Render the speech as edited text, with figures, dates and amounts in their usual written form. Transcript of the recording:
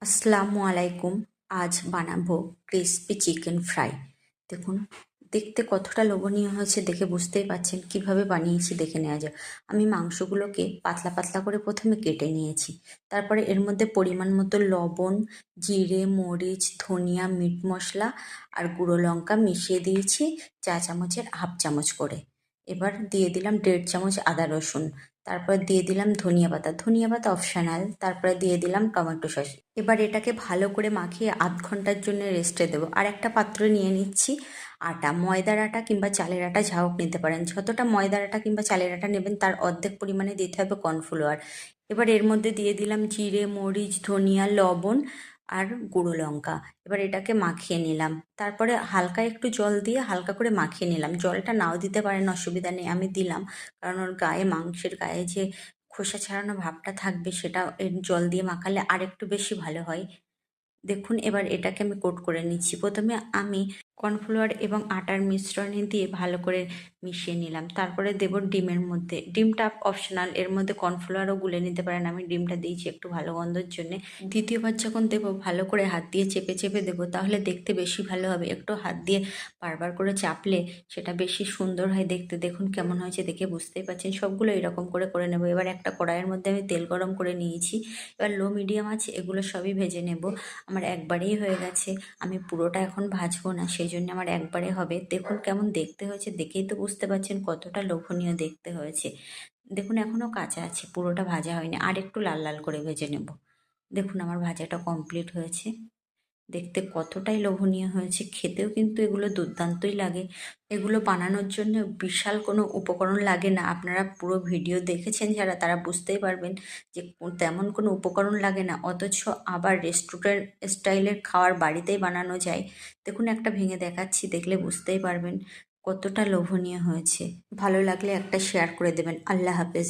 আসসালামু আলাইকুম। আজ বানাবো ক্রিসপি চিকেন ফ্রাই। দেখুন, দেখতে কতটা লোভনীয় হয়েছে দেখে বুঝতেই পারছেন। কিভাবে বানিয়েছি দেখে নেওয়া যাক। আমি মাংসগুলোকে পাতলা পাতলা করে প্রথমে কেটে নিয়েছি। তারপরে এর মধ্যে পরিমাণ মতো লবণ, জিরে, মরিচ, ধনিয়া, মিট মশলা আর গুঁড়ো লঙ্কা মিশিয়ে দিয়েছি চা চামচের হাফ চামচ করে। এবার দিয়ে দিলাম 1.5 চামচ আদা রসুন। তারপর দিয়ে দিলাম ধনিয়া পাতা অপশনাল। তারপরে দিয়ে দিলাম টমেটো সস। এবার এটাকে ভালো করে মাখিয়ে আধ ঘন্টার জন্য রেস্টে দেবো। আর একটা পাত্র নিয়ে নিচ্ছি আটা, ময়দার আটা কিংবা চালের আটা যা হোক নিতে পারেন। যতটা ময়দার আটা কিংবা চালের আটা নেবেন তার অর্ধেক পরিমাণে দিতে হবে কর্নফ্লাওয়ার। এবার এর মধ্যে দিয়ে দিলাম জিরে, মরিচ, ধনিয়া, লবণ আর গুঁড়ো লঙ্কা। এবার এটাকে মাখিয়ে নিলাম। তারপরে হালকা একটু জল দিয়ে হালকা করে মাখিয়ে নিলাম। জলটা নাও দিতে পারেন, অসুবিধা নেই, আমি দিলাম। কারণ ওর গায়ে, মাংসের গায়ে যে খোসা ছাড়ানো ভাবটা থাকবে সেটা এর জল দিয়ে মাখালে আর একটু বেশি ভালো হয়। দেখুন, এবার এটাকে আমি কোট করে নিচ্ছি। প্রথমে আমি কর্নফ্লাওয়ার এবং আটার মিশ্রণে দিয়ে ভালো করে মিশিয়ে নিলাম। তারপরে দেব ডিমের মধ্যে। ডিমটা অপশনাল, এর মধ্যে কর্নফ্লাওয়ারও গুলে নিতে পারেন। আমি ডিমটা দিয়েছি একটু ভালো গন্ধের জন্যে। দ্বিতীয়বার যখন দেবো ভালো করে হাত দিয়ে চেপে চেপে দেবো, তাহলে দেখতে বেশি ভালো হবে। একটু হাত দিয়ে বারবার করে চাপলে সেটা বেশি সুন্দর হয় দেখতে। দেখুন কেমন হয়েছে দেখে বুঝতেই পারছেন। সবগুলো এরকম করে করে নেবো। এবার একটা কড়াইয়ের মধ্যে আমি তেল গরম করে নিয়েছি। এবার লো মিডিয়াম আছে এগুলো সবই ভেজে নেব। আমার একবারেই হয়ে গেছে, আমি পুরোটা এখন ভাজবো না, সেই জন্য আমার একবারে হবে। দেখুন কেমন দেখতে হয়েছে, দেখেই তো বুঝতে পারছেন কতটা লোভনীয় দেখতে হয়েছে। দেখুন এখনও কাঁচা আছে, পুরোটা ভাজা হয়নি, আর একটু লাল লাল করে ভেজে নেব। দেখুন আমার ভাজাটা কমপ্লিট হয়েছে। দেখতে কতটাই লোভনীয় হয়েছে, খেতেও কিন্তু এগুলো দুর্দান্তই লাগে। এগুলো বানানোর জন্য বিশাল কোনো উপকরণ লাগে না। আপনারা পুরো ভিডিও দেখেছেন যারা, তারা বুঝতেই পারবেন যে তেমন কোনো উপকরণ লাগে না, অথচ আবার রেস্টুরেন্ট স্টাইলের খাওয়ার বাড়িতেই বানানো যায়। দেখুন একটা ভেঙে দেখাচ্ছি, দেখলে বুঝতেই পারবেন কতটা লোভনীয় হয়েছে। ভালো লাগলে একটা শেয়ার করে দেবেন। আল্লাহ হাফেজ।